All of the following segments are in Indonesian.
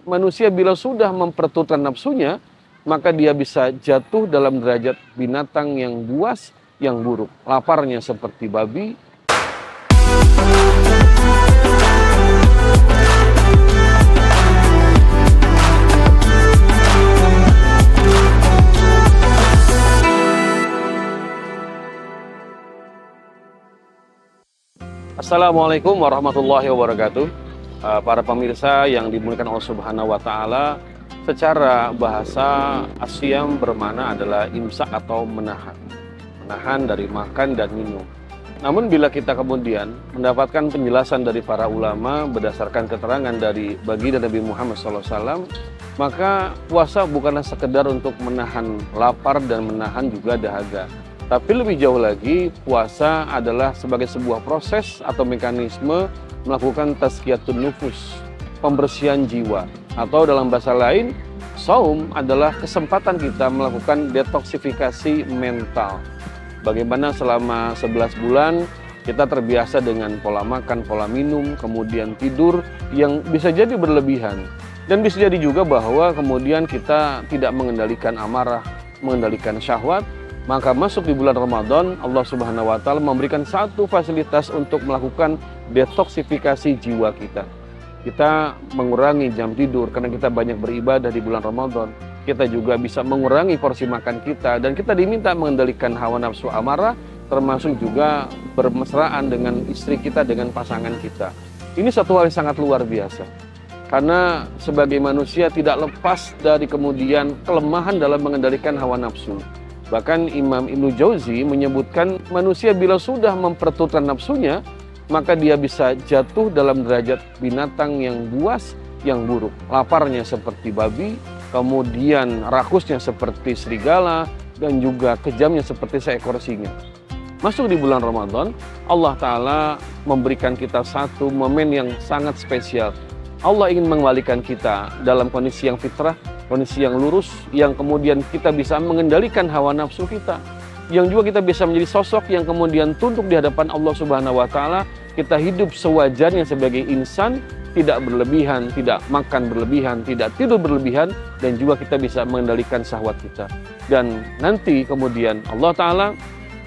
manusia bila sudah memperturutkan nafsunya, maka dia bisa jatuh dalam derajat binatang yang buas, yang buruk. Laparnya seperti babi. Assalamualaikum warahmatullahi wabarakatuh. Para pemirsa yang dimuliakan Allah Subhanahu wa Ta'ala, secara bahasa asyam bermakna adalah imsak atau menahan dari makan dan minum. Namun bila kita kemudian mendapatkan penjelasan dari para ulama berdasarkan keterangan dari baginda Nabi Muhammad SAW, maka puasa bukanlah sekedar untuk menahan lapar dan menahan juga dahaga. Tapi lebih jauh lagi, puasa adalah sebagai sebuah proses atau mekanisme melakukan tazkiyatun nufus, pembersihan jiwa. Atau dalam bahasa lain, saum adalah kesempatan kita melakukan detoksifikasi mental. Bagaimana selama 11 bulan kita terbiasa dengan pola makan, pola minum, kemudian tidur yang bisa jadi berlebihan. Dan bisa jadi juga bahwa kemudian kita tidak mengendalikan amarah, mengendalikan syahwat. Maka masuk di bulan Ramadan, Allah Subhanahu wa Ta'ala memberikan satu fasilitas untuk melakukan detoksifikasi jiwa kita. Kita mengurangi jam tidur karena kita banyak beribadah di bulan Ramadan. Kita juga bisa mengurangi porsi makan kita, dan kita diminta mengendalikan hawa nafsu amarah, termasuk juga bermesraan dengan istri kita, dengan pasangan kita. Ini satu hal yang sangat luar biasa. Karena sebagai manusia tidak lepas dari kemudian kelemahan dalam mengendalikan hawa nafsu. Bahkan Imam Ibnu Jauzi menyebutkan manusia bila sudah memperturutkan nafsunya, maka dia bisa jatuh dalam derajat binatang yang buas, yang buruk. Laparnya seperti babi, kemudian rakusnya seperti serigala, dan juga kejamnya seperti seekor singa. Masuk di bulan Ramadan, Allah Ta'ala memberikan kita satu momen yang sangat spesial. Allah ingin mengembalikan kita dalam kondisi yang fitrah, kondisi yang lurus, yang kemudian kita bisa mengendalikan hawa nafsu kita, yang juga kita bisa menjadi sosok yang kemudian tunduk di hadapan Allah Subhanahu wa Ta'ala. Kita hidup sewajarnya sebagai insan, tidak berlebihan, tidak makan berlebihan, tidak tidur berlebihan, dan juga kita bisa mengendalikan syahwat kita. Dan nanti kemudian Allah Ta'ala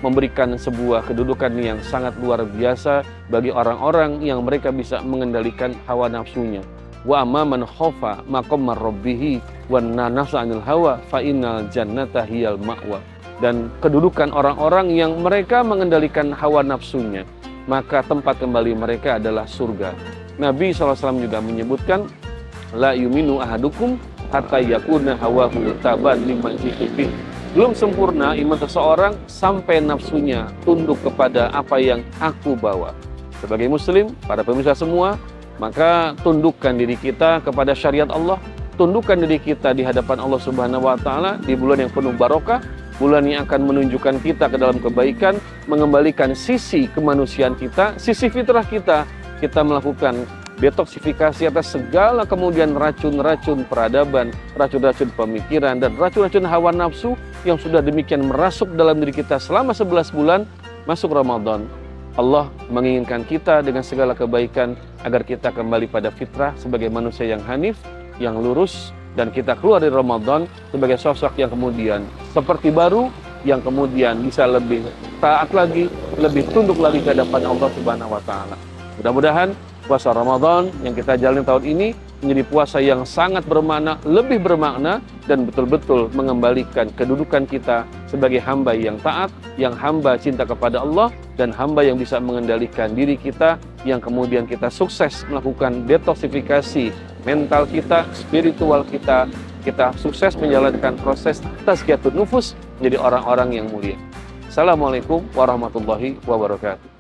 memberikan sebuah kedudukan yang sangat luar biasa bagi orang-orang yang mereka bisa mengendalikan hawa nafsunya. Wa amma man khafa maqama rabbih wan nafsa 'anil hawa fa innal jannata hiyal ma'wa. Dan kedudukan orang-orang yang mereka mengendalikan hawa nafsunya, maka tempat kembali mereka adalah surga. Nabi SAW juga menyebutkan, la yuminu ahadukum hatta yakuna hawahu taban liman jitu. Belum sempurna iman seseorang sampai nafsunya tunduk kepada apa yang aku bawa. Sebagai muslim, para pemirsa semua, maka tundukkan diri kita kepada syariat Allah, tundukkan diri kita di hadapan Allah Subhanahu wa Ta'ala di bulan yang penuh barokah, bulan yang akan menunjukkan kita ke dalam kebaikan, mengembalikan sisi kemanusiaan kita, sisi fitrah kita. Kita melakukan detoksifikasi atas segala kemudian racun-racun peradaban, racun-racun pemikiran, dan racun-racun hawa nafsu yang sudah demikian merasuk dalam diri kita selama 11 bulan. Masuk Ramadan, Allah menginginkan kita dengan segala kebaikan agar kita kembali pada fitrah sebagai manusia yang hanif, yang lurus, dan kita keluar dari Ramadan sebagai sosok yang kemudian seperti baru, yang kemudian bisa lebih taat lagi, lebih tunduk lagi ke hadapan Allah Subhanahu wa Ta'ala. Mudah-mudahan puasa Ramadan yang kita jalani tahun ini menjadi puasa yang sangat bermakna, lebih bermakna, dan betul-betul mengembalikan kedudukan kita sebagai hamba yang taat, yang hamba cinta kepada Allah, dan hamba yang bisa mengendalikan diri kita, yang kemudian kita sukses melakukan detoksifikasi mental kita, spiritual kita, kita sukses menjalankan proses tazkiyatun nufus menjadi orang-orang yang mulia. Assalamualaikum warahmatullahi wabarakatuh.